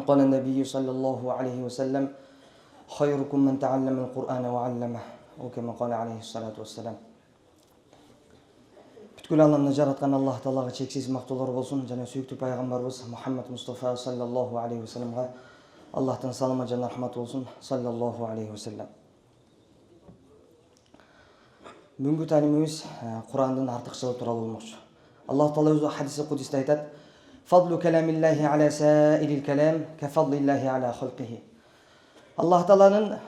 قال النبي صلى الله عليه وسلم خيركم من تعلم القرآن وعلمه وكما قال عليه الصلاة والسلام. Бүткүл аламны жараткан Аллах Таалага чексиз мактоолор болсун жана сүйүктүү пайгамбарыбыз Мухаммад Мустафа саллаллаху алейхи вассаламга Аллахтын саламы жана рахматы болсун саллаллаху алейхи вассалам. Бүгүнкү таалимибиз Курандын артыкчылыгы тууралуу болмокчу. Аллах Таала өзү хадиси кудусте айтат: "Фадлу каламиллахи аля саирил калам ка фадлиллахи аля халқихи." Аллах Тааланын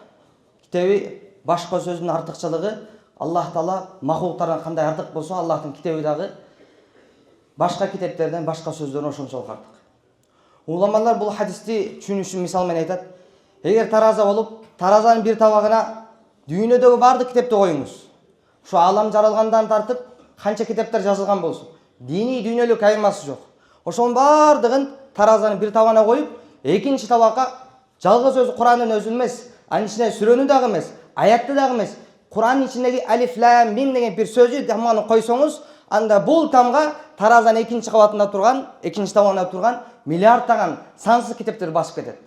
китеби башка сөздүн артыкчылыгы Аллах Таала макулуктардан кандай артык болсо, Аллахтын китеби дагы башка китептерден, башка сөздөрдөн ошончолук артык. Уламалар бул хадисти түшүнүш үчүн мисал менен айтат: эгер тараза болуп, таразанын бир табагына дүйнөдөгү бардык китепти коюңуз. Ушу алам жаралгандан тартып канча китептер жазылган болсун, диний дүйнөлүк айырмасы жок. Ошонун бардыгын таразанын бир табагына коюп, экинчи табакка жалгыз өзү Курандын өзүн эмес, анын ичине сүрөнү дагы эмес, аятты дагы эмес, Курандын ичиндеги алиф лам мим деген бир сөзү тамганы койсоңуз, анда бул тамга таразанын экинчи кабатында турган, экинчи табагында турган миллиардтаган сансыз китептер басып кетет.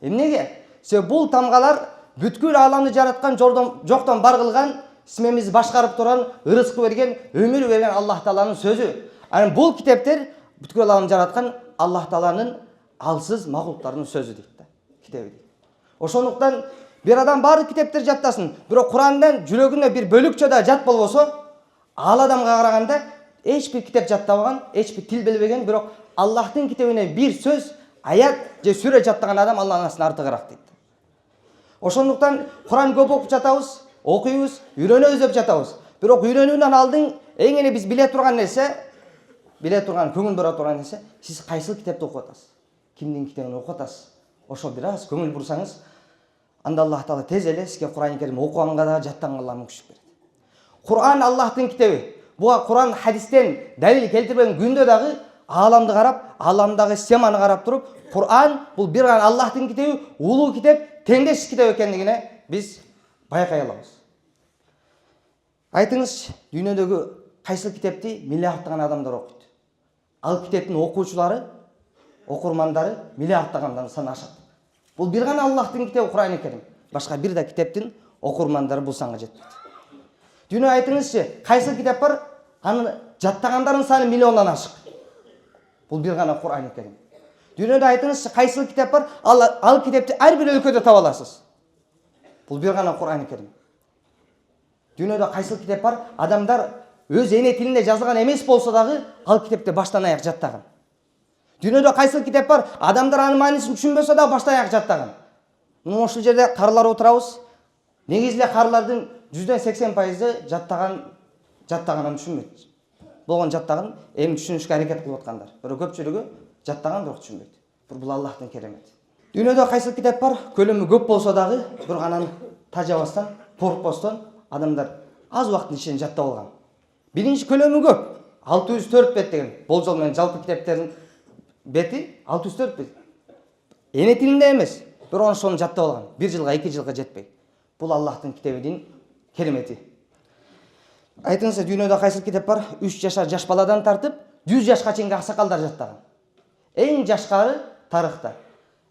Эмнеге? Себеби бул тамгалар бүткүл ааламды жараткан, жоктон бар кылган, исмемизди башкарып турган, ырызкы берген, өмүр берген Аллах Тааланын сөзү. Анан бул китептер бүткүл ааламды жараткан Аллах Тааланын алсыз макулуктарынын сөзү дейт да, китеби дейт. Ошондуктан bir adam баардык китептер жаттасын, бирок Курандан жүрөгүнө бир бөлүкчө да жат болбосо, ал адамга караганда эч бир китеп жаттабаган, эч бир тил билбеген, бирок Аллахтын китебине бир сөз, аят же сүрө жаттаган адам Аллахтан артыгыраак дейт. Ошондуктан Куран көп окуп жатабыз, окуйбуз, үйрөнөбүз деп жатабыз. Бирок үйрөнүүнүн алдын эң эле биз биле турган нерсе, көңүл бура турган нерсе, сиз кайсыл китепти окуп атасыз? Кимдин китебин окуп атасыз? Ошо бир аз көңүл бурсаңыз, анда Аллах Таала тез эле сизге Куран Керим окуганга да, жаттаганга да мүмкүнчүлүк берет. Куран Аллахтын китеби. Буга Куран хадистен далил келтирбеген күндө дагы ааламды карап, ааламдагы системаны карап туруп, Куран бул бир гана Аллахтын китеби, улуу китеп, теңдеш китеп экендигине биз байкай алабыз. Айтыңызчы, дүйнөдөгү кайсыл китепти миллиардтаган адамдар окуйт? Ал китептин окуучулары, окурмандары миллиардтаган сан ашат. Бул бир гана Аллахтын китеби Куран Керим. Башка бир да китептин окурмандары бул санга жетпейт. Дүйнө айтыңызчы, кайсыл китеп бар? Аны жаттагандардын саны миллиондон ашык. Бул бир гана Куран Керим. Дүйнөдө айтыңызчы, кайсыл китеп бар? Ал китепти ар бир өлкөдө таба аласыз. Бул бир гана Куран Керим. Дүйнөдө кайсыл китеп бар? Адамдар өз эне тилинде жазылган эмес болсо дагы ал китепти баштан аяк жаттаган. Дүйнөдө кайсыл китеп бар? Адамдар анын маанисин түшүнбөсө да баштан аяк жаттаган. Мына ошол жерде карылар отурабыз. Негизи эле карылардын 80% жаттаганын түшүнбөйт. Болгон жаттаган, эми түшүнүшкө аракет кылып аткандар. Бирок көпчүлүгү жаттаган, бирок түшүнбөйт. Бул Аллахтын керемети. Дүйнөдө кайсыл китеп бар? Көлөмү көп болсо дагы, бирок анан тажабастан, коркпостон адамдар аз убакыттын ичинде жаттап алган. Биринчи көлөмү көп, 604 бет деген болжол менен жалпы китептердин бети 604 бет. Эне тилинде эмес, бирок ошону жаттап алган. 1 жылга, 2 жылга жетпей. Бул Аллахтын китебинин керемети. Айтыңызчы, дүйнөдө кайсыл китеп бар? 3 жашар жаш баладан тартып 100 жашка чейинки аксакалдар жаттаган. Эң жашкары тарыхта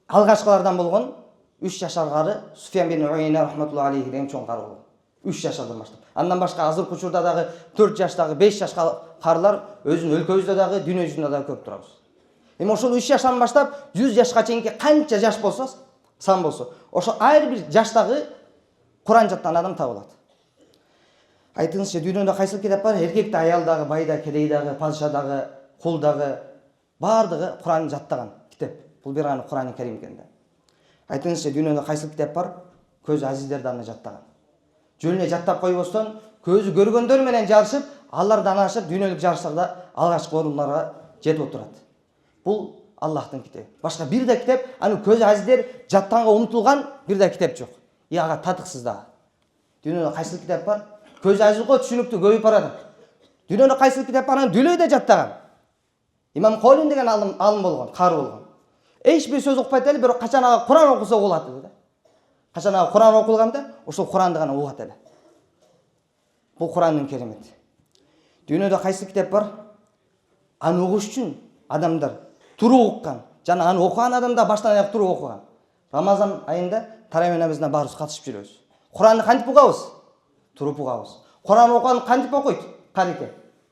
алгачкылардан болгон 3 жашаргары Суфьян бин Уайна рахматуллахи алейхи деген чоң кары болгон. 3 жашардан баштап. Андан башка азыркы учурда дагы 4 жаштагы, 5 жашка карылар өзүнүн өлкөбүздө дагы, дүйнө жүзүндө дагы көп турабыз. Эми ошол 3 жаштан баштап 100 жашка чейинки канча жаш болсо, сан болсо, ошо ар бир жаштагы Куран жаттаган адам табылат. Айтыңызчы, дүйнөдө кайсыл китеп бар? Эркекте, аялдагы, байда, кедейдагы, падышадагы, кулдагы бардыгы Куран жаттаган китеп. Бул бир гана Куран Керим экен да. Айтыңызчы, дүйнөдө кайсыл китеп бар? Көзү азиздер да аны жаттаган. Жөнүнө жаттап койбостон, көзү көргөндөр менен жарышып, алардан ашып дүйнөлүк жарыштарда алгачкы орундарга жетип отурат. Бул Аллахтын китеби. Башка бир да китеп, аны көзү азиздер жаттаганга умтулган бир да китеп жок. Ага татыксыз да. Дүйнөдө кайсыл китеп бар? Көзү азиз го түшүнүктүү көбөйүп барат. Дүйнөдө кайсыл китеп бар? Аны дүлөй да жаттаган. Имам Колин деген алым болгон, кары болгон. Эч бир сөз укпайт эле, бирок качан ага Куран окуса болот да. Качан ага Куран окулганда, ошол Куранды гана угат эле. Бул Курандын керемети. Дүйнөдө кайсыл китеп бар? Аны угуш үчүн адамдар туруу уккан, жана аны окуган адам да баштан аяк туруп окуган. Рамазан айында тарауих намазына баарыбыз катышып жүрөбүз. Куранды кантип угабыз? Туруп угабыз. Куран окуган кантип окуйт? Кареке.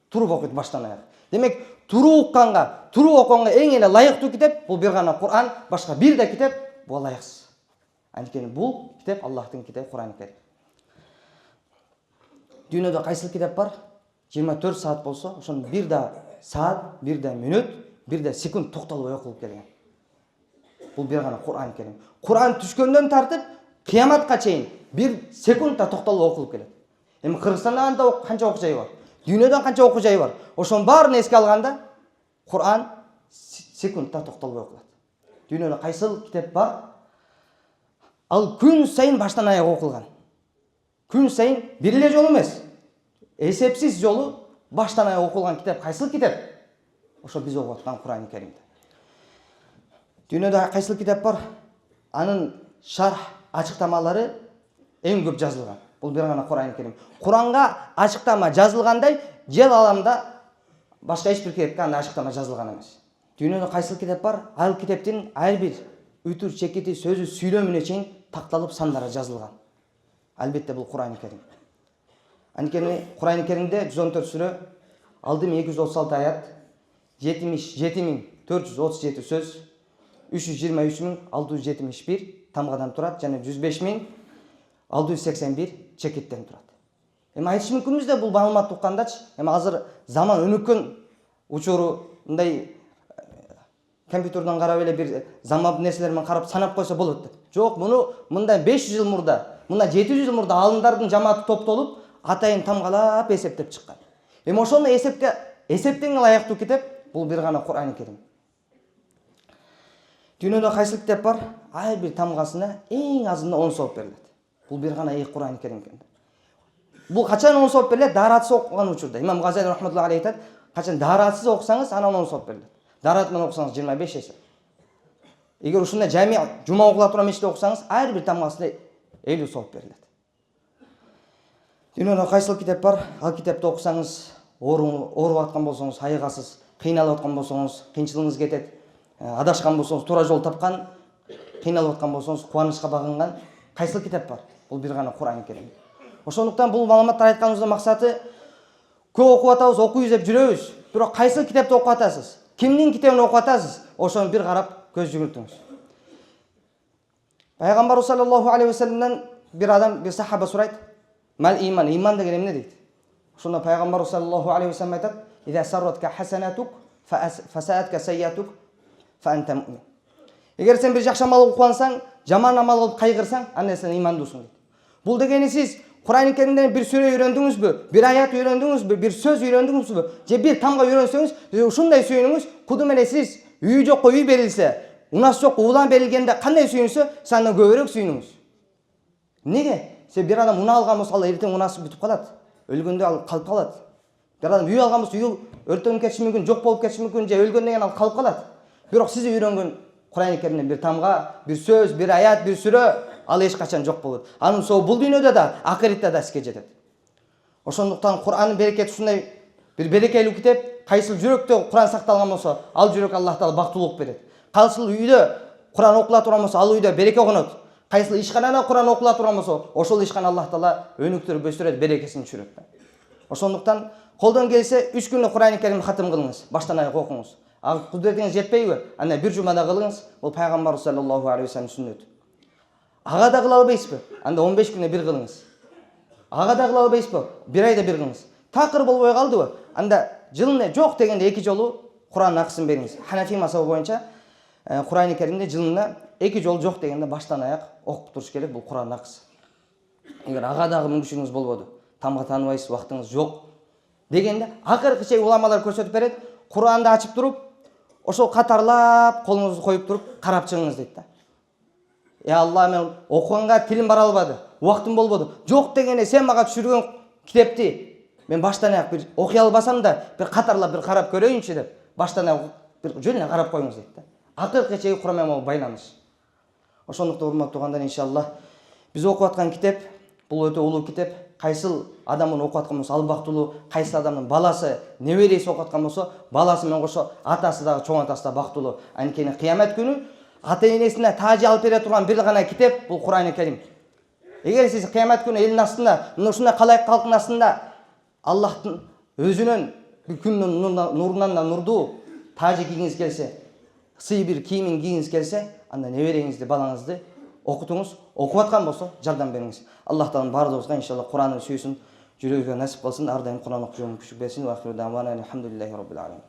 Туруп окуйт баштан аяк. Демек, туруп укканга, туруп окуганга эң эле ылайыктуу китеп бул бир гана Куран, башка бир да китеп буга ылайыксыз. Анткени бул китеп Аллахтын китеби Куран Керим. Дүйнөдө кайсыл китеп бар? 24 саат болсо, ошонун бир да саат, бир да мүнөт, бир да секунд токтолбой окулуп келген. Бул бир гана Куран Керим. Куран түшкөндөн тартып кыяматка чейин бир секунд да токтолбой окулуп келет. Эми Кыргызстанда канча окуу жай бар? Дүйнөдө канча окуу жай бар? Ошонун баарын эске алганда Куран секундта токтолбой окулат. Дүйнөдө кайсыл китеп бар? Ал күн сайын баштан аяк окулган. Күн сайын бир эле жолу эмес. Эсепсиз жолу баштан аяк окулган китеп кайсыл китеп? Ошо биз окуп аткан Куран Керимде. Дүйнөдө кайсыл китеп бар? Анын шарх ачыктамалары эң көп жазылган. Бул бир гана Куран Керим. Куранга ачыктама жазылгандай жер аламда башка эч бир китепке андай ачыктама жазылган эмес. Дүйнөдө кайсыл китеп бар? Ал китептин ар бир үтүр, чекити, сөзү, сүйлөмүнө чейин такталып сандары жазылган. Албетте бул Куран Керим. Анткени Куран Керимде 114 сүрө, 6236 аят, 77437 сөз, 323671 тамгадан турат жана 105681 чекиттен турат. Эми айтыш мүмкүнбүз да бул маалыматты уккандачы, эми азыр заман өнүккөн учуру мындай компьютерден карап эле бир заман нерселер менен карап санап койсо болот деп. Жок, муну мындай 500 жыл мурда, мына 700 жыл мурда алымдардын жамааты топтолуп, атайын тамгалап эсептеп чыккан. Эми ошону эсептен ылайыктуу китеп бул бир гана Куран Керим. Дүйнөдө кайсыл китеп бар? Ар бир тамгасына эң азында 10 сооп берилет. Бул бир гана Куран Керим. Бул качан 10 сооп берилет? Даратсыз окуган учурда. Имам Газали рахматуллахи алейхи айтат, качан даратсыз окусаңыз, анан 10 сооп берилет. Дарат менен окусаңыз 25 эсе. Эгер ушундай жами жума окула турган мешитте окусаңыз, ар бир тамгасына 50 сооп берилет. Дүйнөдө кайсыл китеп бар? Ал китепти окусаңыз, ооруп аткан болсоңуз, айыгасыз, кыйналып аткан болсоңуз, кыйынчылыгыңыз кетет. Адашкан болсоңуз, туура жол тапкан, кыйналып аткан болсоңуз, кубанычка багынган кайсыл китеп бар? Бул бир гана Куран Керим. Ошондуктан бул маалыматтар айтканыбыздын максаты көп окуп атабыз, окуйбуз деп жүрөбүз. Бирок кайсыл китепти окуп атасыз? Кимдин китебин окуп атасыз? Ошону бир карап көз жүгүртүңүз. Пайгамбар саллаллаху алейхи ва салламдан бир адам, бир сахаба сурайт: "Мал иман? Иман деген эмне?" дейт. Ошондо пайгамбар саллаллаху алейхи ва саллам айтат: "Иза сарратка хасанатук фасаатка сайятук фа анта муъмин." Эгер сен бир жакшы амал кылсаң, жаман амал кылып кайгырсаң, анда сен имандуусуң дейт. Бул дегени сиз Куран Керимден бир сүрө үйрөндүңүзбү, бир аят үйрөндүңүзбү, бир сөз үйрөндүңүзбү, же бир тамга үйрөнсөңүз, ушундай сүйүнүңүз, кудум эле сиз үй жокко үй берилсе, унас жокко улан берилгенде кандай сүйүнсө, сандан көбүрөөк сүйүнүңүз. Неге? Сен бир адам уна алган болсо, ал эртең унасы бүтүп калат. Өлгөндө ал калып калат. Бир адам үй алган болсо, үй өртөнүп кетиши мүмкүн, жок болуп кетиши мүмкүн, же өлгөндөн кийин ал калып калат. Бирок сиз үйрөнгөн Куран Керимден бир тамга, бир сөз, бир аят, бир сүрө, ал эч качан жок болот. Анын сообу бул дүйнөдө да, акыретте да сизге жетет. Ошондуктан Куранын берекети ушундай бир берекелүү китеп. Кайсыл жүрөктө Куран сакталган болсо, ал жүрөк Аллах Таала бактылык берет. Кайсыл үйдө Куран окула турган болсо, ал үйдө береке конот. Кайсыл ишканада Куран окула турган болсо, ошол ишкана Аллах Таала өнүктүрүп өстүрөт, берекесин түшүрөт. Ошондуктан колдон келсе 3 күндө Куран Керим хатым кылыңыз, баштан аяк окуңуз. Ал кудретиңиз жетпейби? Анда бир жумада кылыңыз. Бул пайгамбар саллаллаху алейхи ва саллам сүннөтү. Ага да кыла албайсызбы? Анда 15 күндө бир кылыңыз. Ага да кыла албайсызбы? Бир айда бир кылыңыз. Такыр болбой калдыбы? Анда жылына жок дегенде 2 жолу Куран акысын бериңиз. Ханафи мазхабы боюнча Куран Керимде жылына 2 жол жок дегенде баштан аяк окуп туруш керек, бул Куран акысы. Эгер ага дагы мүмкүнчүлүгүңүз болбоду, тамга тааныбайсыз, убактыңыз жок дегенде акыркы чек уламалар көрсөтүп берет. Куранды ачып туруп, ошол катарлап колуңузду коюп туруп карап чыгыңыз дейт да. Я Алла, мен окуганга тилим бара албады, убактым болбоду. Жок дегенде сен мага түшүргөн китепти мен баштан аяк бир окуй албасам да, бир катарлап бир карап көрөйүнчү деп, баштан аяк бир жөн эле карап коюңуз дейт да. Акыркы чеги Куран менен байланыш. Ошондуктан урматтуу угандар, иншаллах, биз окуп аткан китеп бул өтө улуу китеп. кайсыл адамын окуп аткан болсо ал бактылуу, кайсы адамдын баласы, небереси окуп аткан болсо баласы менен кошо атасы дагы, чоң атасы да бактылуу. Анткени кыямат күнү ата энесине тажы алып бере турган бир гана китеп бул Кур'ан-ы Карим. Эгер сиз кыямат күнү элдин астында, мына ушундай калайык калктын астында Аллахтын өзүнүн күндүн нурунан да нурдуу тажы кийгиңиз келсе, сый бир кийимин кийгиңиз келсе, анда небереңизди, балаңызды окутуңуз, окуп аткан болсо жардам бериңиз. Аллах таala баардыгыбызга иншалла Кур'анды сүйсүн, жүрөгүгө насип кылсын, ар дайым Кур'ан окуп жүрүүгө күчтүк берсин. Ва ахиру давана алхамдулиллахи роббил алемин.